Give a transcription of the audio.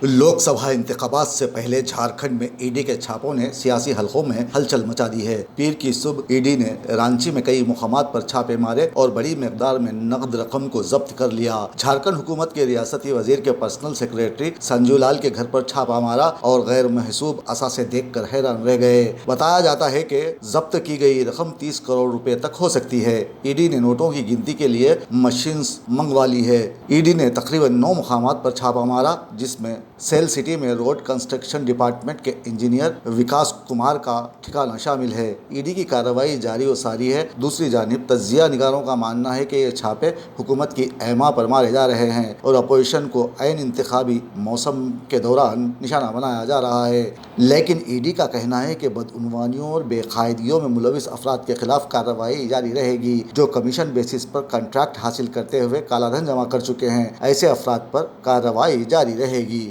लोकसभा इंतखाबात से पहले झारखंड में ईडी के छापों ने सियासी हलकों में हलचल मचा दी है। पीर की सुबह ईडी ने रांची में कई मुकामात पर छापे मारे और बड़ी मिकदार में नकद रकम को जब्त कर लिया। झारखंड हुकूमत के रियासती वजीर के पर्सनल सेक्रेटरी संजू लाल के घर पर छापा मारा और गैर महसूब असासे देखकर हैरान रह गए। बताया जाता है कि जब्त की गई रकम 30 करोड़ रुपए तक हो सकती है। ईडी ने नोटों की गिनती के लिए मशीन मंगवा ली है। ईडी ने तकरीबन 9 मुकामात पर छापा मारा, जिसमें सेल सिटी में रोड कंस्ट्रक्शन डिपार्टमेंट के इंजीनियर विकास कुमार का ठिकाना शामिल है। ईडी की कार्रवाई जारी व सारी है। दूसरी जानिब तजिया निगारों का मानना है कि ये छापे हुकूमत की ऐमा पर मारे जा रहे हैं और अपोजिशन को ऐन इंतखाबी मौसम के दौरान निशाना बनाया जा रहा है। लेकिन ईडी का कहना है कि बदउनवानियों और बेकायदियों में मुलविस अफराद के खिलाफ कार्रवाई जारी रहेगी, जो कमीशन बेसिस पर कॉन्ट्रैक्ट हासिल करते हुए कालाधन जमा कर चुके हैं। ऐसे अफराद पर कार्रवाई जारी रहेगी।